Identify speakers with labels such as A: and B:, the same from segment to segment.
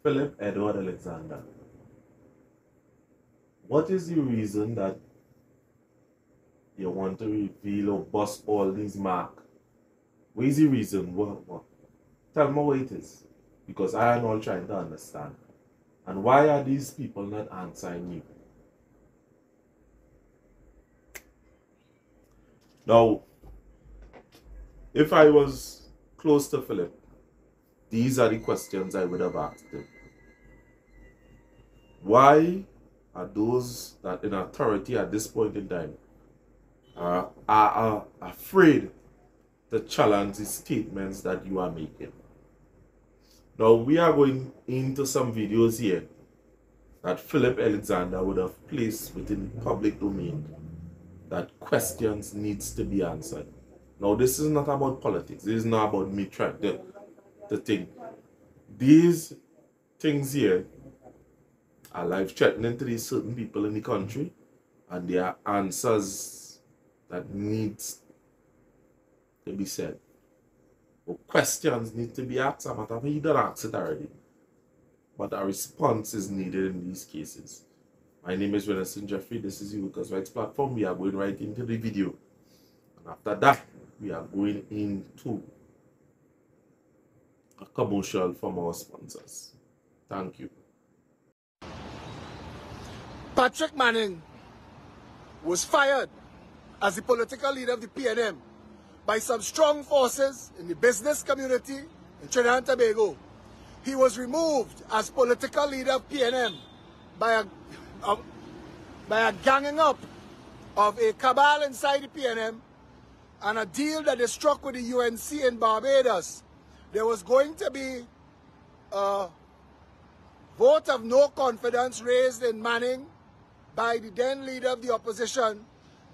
A: Philip Edward Alexander, what is the reason that you want to reveal or bust all these marks? What is the reason? What? Tell me what it is. Because I am all trying to understand. And why are these people not answering you? Now, if I was close to Philip, these are the questions I would have asked him. Why are those that in authority at this point in time are afraid to challenge the statements that you are making? Now, we are going into some videos here that Philip Alexander would have placed within public domain that questions needs to be answered. Now, this is not about politics. This is not about me trying to think. These things here are life-threatening to these certain people in the country, and there are answers that needs to be said. Or questions need to be asked. I'm not he done asked it already. But a response is needed in these cases. My name is Renison Jeffrey. This is the Workers' Rights Platform. We are going right into the video. And after that, we are going into a commercial from our sponsors. Thank you.
B: Patrick Manning was fired as the political leader of the PNM by some strong forces in the business community in Trinidad and Tobago. He was removed as political leader of PNM by a ganging up of a cabal inside the PNM and a deal that they struck with the UNC in Barbados. There was going to be a vote of no confidence raised in Manning by the then leader of the opposition,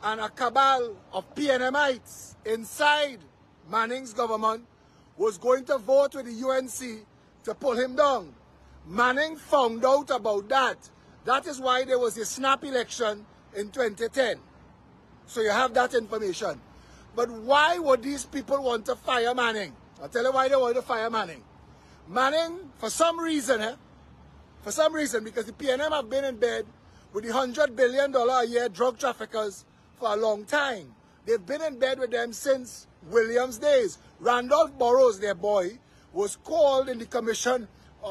B: and a cabal of PNMites inside Manning's government was going to vote with the UNC to pull him down. Manning found out about that. That is why there was a snap election in 2010. So you have that information. But why would these people want to fire Manning? I'll tell you why they want to fire Manning. Manning, for some reason, because the PNM have been in bed with the $100 billion a year drug traffickers for a long time. They've been in bed with them since Williams' days. Randolph Burroughs, their boy, was called in the commission,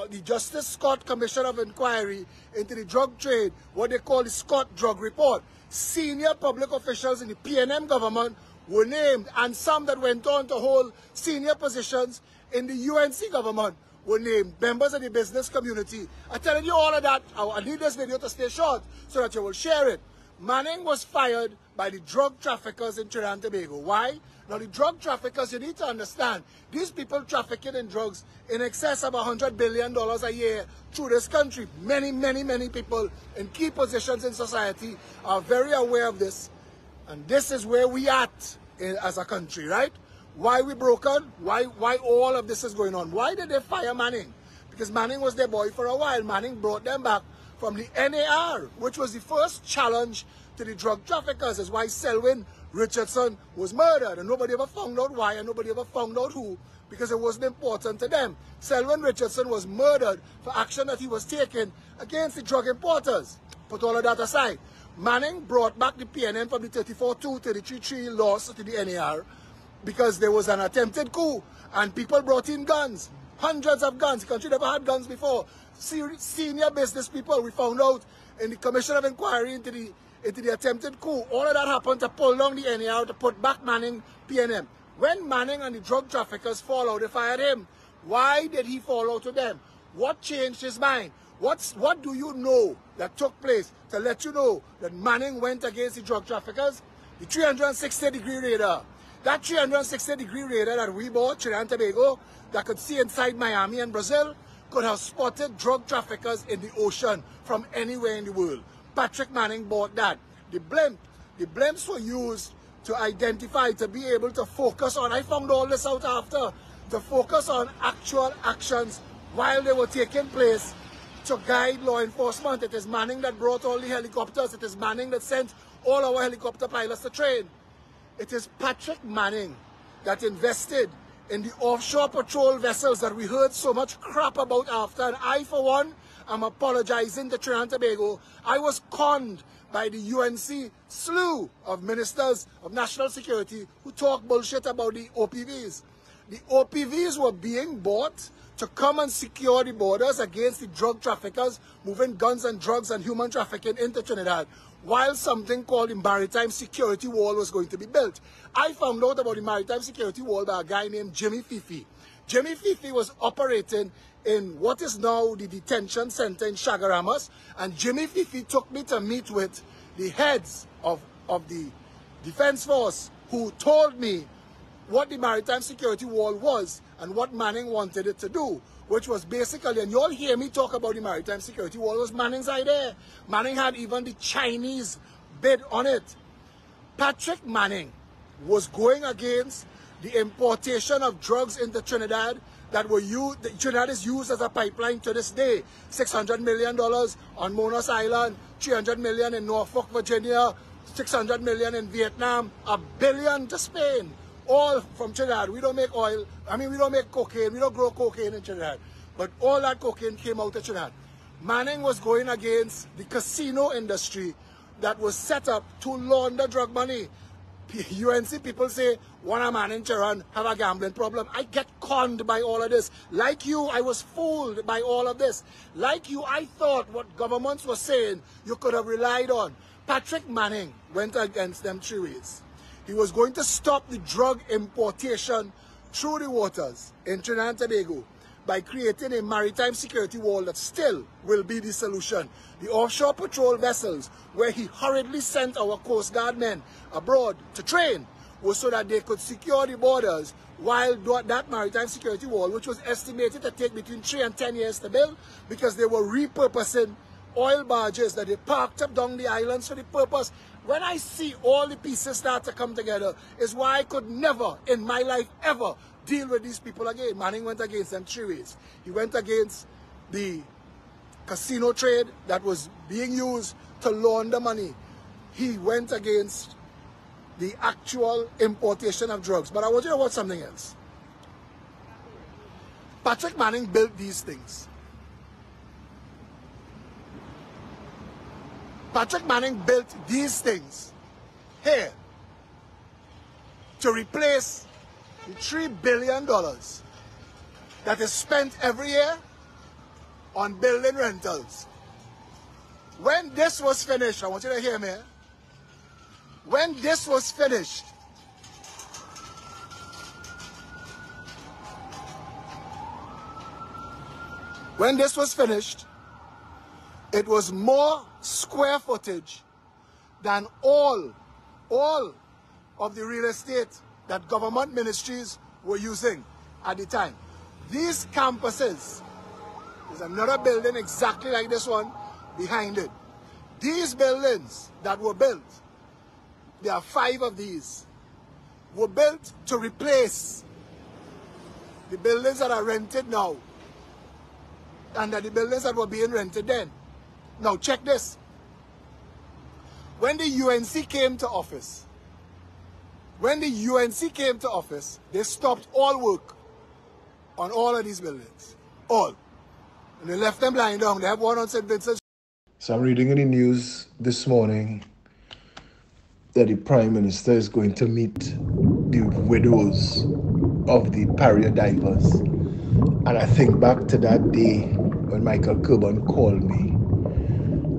B: the Justice Scott Commission of Inquiry into the drug trade, what they call the Scott Drug Report. Senior public officials in the PNM government were named, and some that went on to hold senior positions in the UNC government were named members of the business community. I'm telling you all of that. I need this video to stay short so that you will share it. Manning was fired by the drug traffickers in Trinidad and Tobago. Why? Now, the drug traffickers, you need to understand, these people trafficking in drugs in excess of $100 billion a year through this country. Many, many, many people in key positions in society are very aware of this. And this is where we at as a country, right? Why we broken? Why all of this is going on? Why did they fire Manning? Because Manning was their boy for a while. Manning brought them back from the NAR, which was the first challenge to the drug traffickers. That's why Selwyn Richardson was murdered, and nobody ever found out why, and nobody ever found out who, because it wasn't important to them. Selwyn Richardson was murdered for action that he was taking against the drug importers. Put all of that aside. Manning brought back the PNM from the 34-2 to the 3-3 loss to the NAR because there was an attempted coup, and people brought in guns, hundreds of guns. The country never had guns before. Senior business people, we found out in the Commission of Inquiry into the attempted coup. All of that happened to pull down the NAR to put back Manning PNM. When Manning and the drug traffickers fall out, they fired him. Why did he fall out to them? What changed his mind? What do you know that took place to let you know that Manning went against the drug traffickers? The 360-degree radar. That 360-degree radar that we bought, Trinidad and Tobago, that could see inside Miami and Brazil, could have spotted drug traffickers in the ocean from anywhere in the world. Patrick Manning bought that. The blimps were used to identify, to be able to focus on, I found all this out after, to focus on actual actions while they were taking place to guide law enforcement. It is Manning that brought all the helicopters. It is Manning that sent all our helicopter pilots to train. It is Patrick Manning that invested in the offshore patrol vessels that we heard so much crap about after. And I, for one, am apologizing to Trinidad and Tobago. I was conned by the UNC slew of ministers of national security who talk bullshit about the OPVs. The OPVs were being bought to come and secure the borders against the drug traffickers moving guns and drugs and human trafficking into Trinidad, while something called the Maritime Security Wall was going to be built. I found out about the Maritime Security Wall by a guy named Jimmy Fifi. Jimmy Fifi was operating in what is now the detention center in Chagaramas, and Jimmy Fifi took me to meet with the heads of the Defense Force, who told me what the Maritime Security Wall was and what Manning wanted it to do, which was basically, and you all hear me talk about the Maritime Security Wall, was Manning's idea. Manning had even the Chinese bid on it. Patrick Manning was going against the importation of drugs into Trinidad that were used. Trinidad is used as a pipeline to this day. $600 million on Monos Island, $300 million in Norfolk, Virginia, $600 million in Vietnam, $1 billion to Spain. All from Trinidad. We don't make oil. I mean, we don't make cocaine. We don't grow cocaine in Trinidad. But all that cocaine came out of Trinidad. Manning was going against the casino industry that was set up to launder drug money. UNC people say, one a man in Tehran have a gambling problem. I get conned by all of this. Like you, I was fooled by all of this. Like you, I thought what governments were saying you could have relied on. Patrick Manning went against them 3 ways. He was going to stop the drug importation through the waters in Trinidad and Tobago by creating a maritime security wall that still will be the solution. The offshore patrol vessels, where he hurriedly sent our Coast Guard men abroad to train, was so that they could secure the borders, while that maritime security wall, which was estimated to take between 3 and 10 years to build, because they were repurposing oil barges that they parked up down the islands for the purpose. When I see all the pieces start to come together, is why I could never in my life ever deal with these people again. Manning went against them 3 ways. He went against the casino trade that was being used to launder money. He went against the actual importation of drugs. But I want you to know about something else. Patrick Manning built these things. Patrick Manning built these things here to replace the $3 billion that is spent every year on building rentals. When this was finished, I want you to hear me. When this was finished, it was more square footage than all of the real estate that government ministries were using at the time. These campuses, there's another building exactly like this one behind it. These buildings that were built, there are 5 of these, were built to replace the buildings that are rented now and the buildings that were being rented then. Now check this. When the UNC came to office, they stopped all work on all of these buildings. All. And they left them lying down. They have one on St. Vincent's.
C: So I'm reading in the news this morning that the Prime Minister is going to meet the widows of the Pariah divers. And I think back to that day when Michael Kirban called me.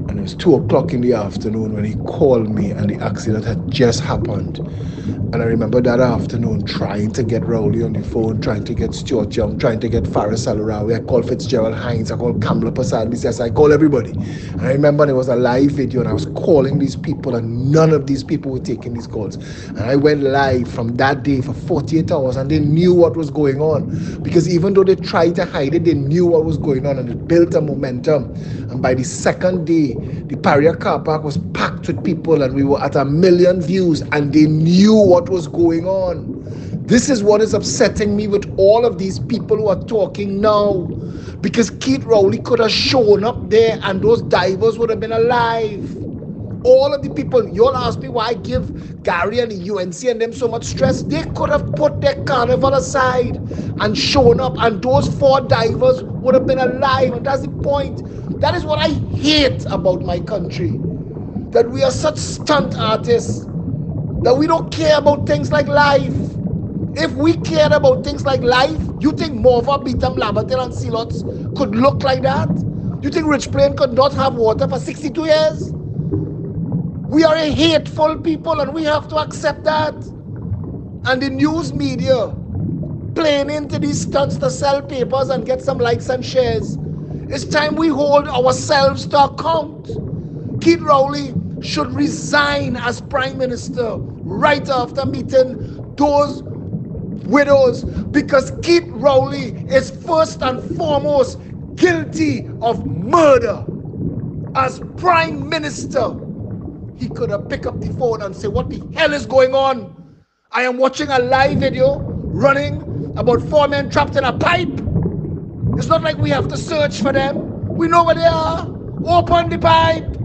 C: And it was 2 o'clock in the afternoon when he called me and the accident had just happened. And I remember that afternoon trying to get Rowley on the phone, trying to get Stuart Young, trying to get Faris Al-Rawi. I called Fitzgerald Hines, I called Kamla Pasad, I called everybody. And I remember there was a live video and I was calling these people and none of these people were taking these calls. And I went live from that day for 48 hours and they knew what was going on. Because even though they tried to hide it, they knew what was going on and it built a momentum. And by the second day, the Pariah car park was packed with people and we were at 1 million views and they knew what was going on. This is what is upsetting me with all of these people who are talking now. Because Keith Rowley could have shown up there and those divers would have been alive.
B: all of the people, you all ask me why I give Gary and the UNC and them so much stress. They could have put their carnival aside and shown up, and those 4 divers would have been alive. And that's the point. That is what I hate about my country. That we are such stunt artists, that we don't care about things like life. If we cared about things like life, you think Morva, Beetham, Labatel and Silots could look like that? You think Rich Plain could not have water for 62 years? We are a hateful people and we have to accept that. And the news media playing into these stunts to sell papers and get some likes and shares. It's time we hold ourselves to account. Keith Rowley should resign as Prime Minister right after meeting those widows, because Keith Rowley is first and foremost guilty of murder. As Prime Minister, he could have picked up the phone and said, what the hell is going on? I am watching a live video running about 4 men trapped in a pipe. It's not like we have to search for them. We know where they are. Open the pipe.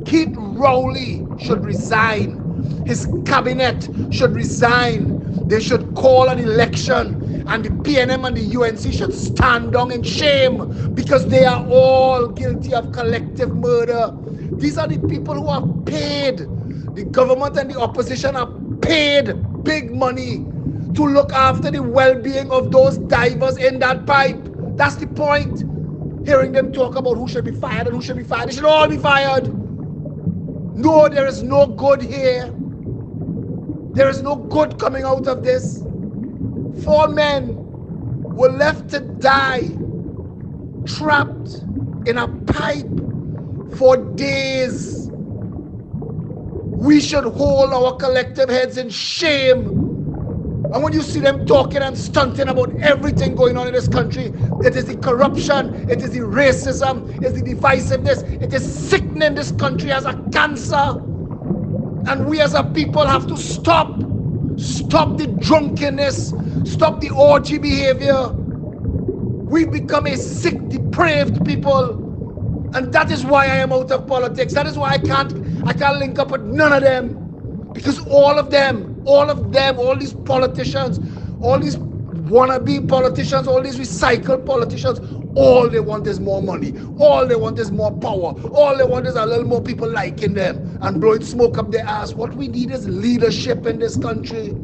B: Keith Rowley should resign. His cabinet should resign. They should call an election, and the PNM and the UNC should stand down in shame, because they are all guilty of collective murder. These are the people who are paid. The government and the opposition are paid big money to look after the well-being of those divers in that pipe. That's the point. Hearing them talk about who should be fired and who should be fired. They should all be fired. No, there is no good here. There is no good coming out of this. 4 men were left to die, trapped in a pipe for days. We should hold our collective heads in shame. And when you see them talking and stunting about everything going on in this country, it is the corruption, it is the racism, it is the divisiveness, it is sickening this country as a cancer. And we as a people have to stop the drunkenness, stop the orgy behavior. We become a sick, depraved people. And that is why I am out of politics. That is why I can't link up with none of them. Because all of them, all these politicians, all these wannabe politicians, all these recycled politicians, all they want is more money. All they want is more power. All they want is a little more people liking them and blowing smoke up their ass. What we need is leadership in this country.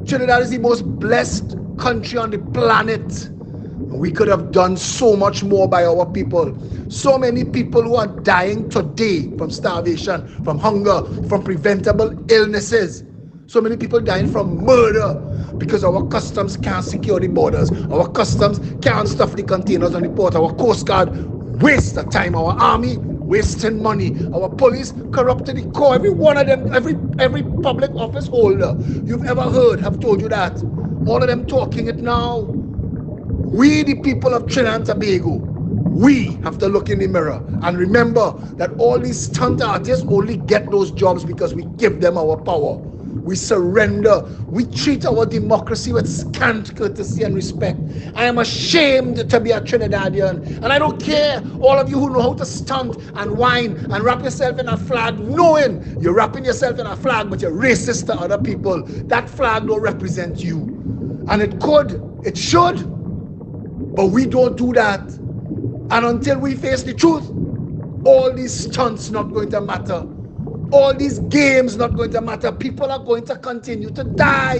B: Trinidad is the most blessed country on the planet. We could have done so much more by our people. So many people who are dying today from starvation, from hunger, from preventable illnesses. So many people dying from murder because our customs can't secure the borders. Our customs can't stuff the containers on the port. Our Coast Guard wastes the time. Our army wasting money. Our police corrupt to the core. Every one of them, every public office holder you've ever heard have told you that. All of them talking it now. We, the people of Trinidad and Tobago, we have to look in the mirror and remember that all these stunt artists only get those jobs because we give them our power. We surrender. We treat our democracy with scant courtesy and respect. I am ashamed to be a Trinidadian. And I don't care, all of you who know how to stunt and whine and wrap yourself in a flag, knowing you're wrapping yourself in a flag, but you're racist to other people. That flag don't represent you. And it could, it should, but we don't do that. And until we face the truth, all these stunts not going to matter. All these games not going to matter. People are going to continue to die.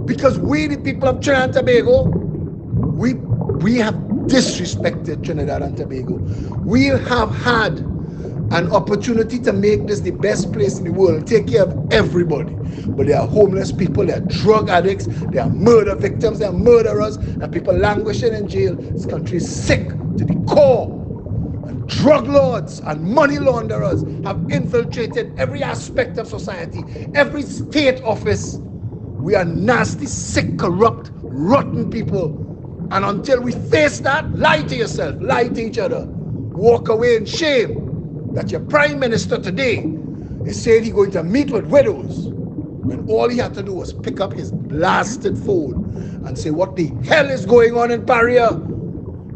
B: Because we, the people of Trinidad and Tobago, we have disrespected Trinidad and Tobago. We have had an opportunity to make this the best place in the world, take care of everybody. But there are homeless people, there are drug addicts, there are murder victims, there are murderers, there are people languishing in jail. This country is sick to the core. And drug lords and money launderers have infiltrated every aspect of society, every state office. We are nasty, sick, corrupt, rotten people. And until we face that, lie to yourself, lie to each other, walk away in shame. That your Prime Minister today is saying he's going to meet with widows, when all he had to do was pick up his blasted phone and say, what the hell is going on in Paria?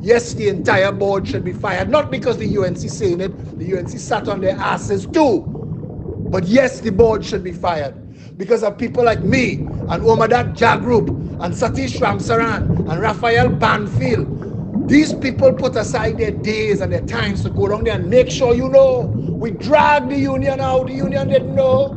B: Yes, the entire board should be fired. Not because the UNC saying it. The UNC sat on their asses too. But yes, the board should be fired. Because of people like me and Omadat Jagrup and Satish Ramsaran and Raphael Banfield. These people put aside their days and their times to go down there and make sure you know. We dragged the union out. The union didn't know.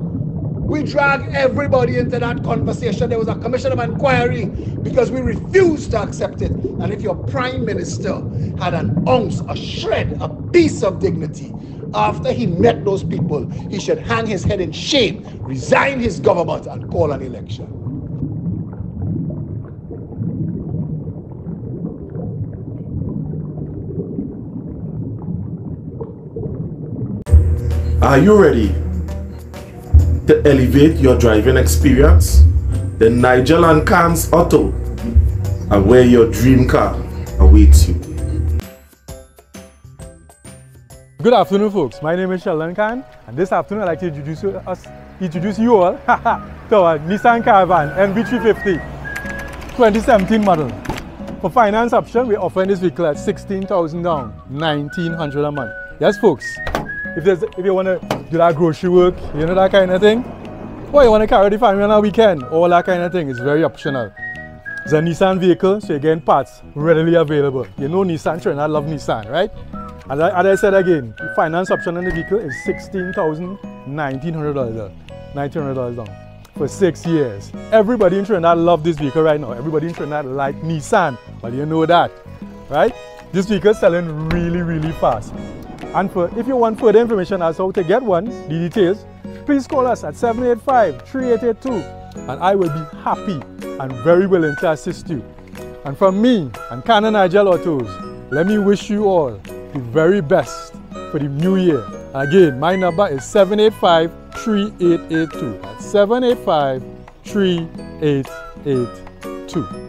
B: We dragged everybody into that conversation. There was a commission of inquiry because we refused to accept it. And if your prime minister had an ounce, a shred, a piece of dignity, after he met those people, he should hang his head in shame, resign his government, and call an election.
A: Are you ready to elevate your driving experience? Then Nigel and Khan's Auto are where your dream car awaits you.
D: Good afternoon, folks. My name is Sheldon Khan, and this afternoon I'd like to introduce you all to our Nissan Caravan NB350 2017 model. For finance option, we're offering this vehicle at $16,000 down, $1,900 a month. Yes, folks. If you want to do that grocery work, you know, that kind of thing, or you want to carry the family on a weekend, all that kind of thing, is very optional. It's a Nissan vehicle, so you're getting parts readily available. You know Nissan, Trinidad love Nissan, right? And as I said again, the finance option on the vehicle is $19,900 down for 6 years. Everybody in Trinidad love this vehicle right now. Everybody in Trinidad like Nissan, but you know that, right? This vehicle is selling really, really fast. And if you want further information as to how to get one, the details, please call us at 785-3882 and I will be happy and very willing to assist you. And from me and Khan and Nigel Autos, let me wish you all the very best for the new year. Again, my number is 785-3882. That's 785-3882.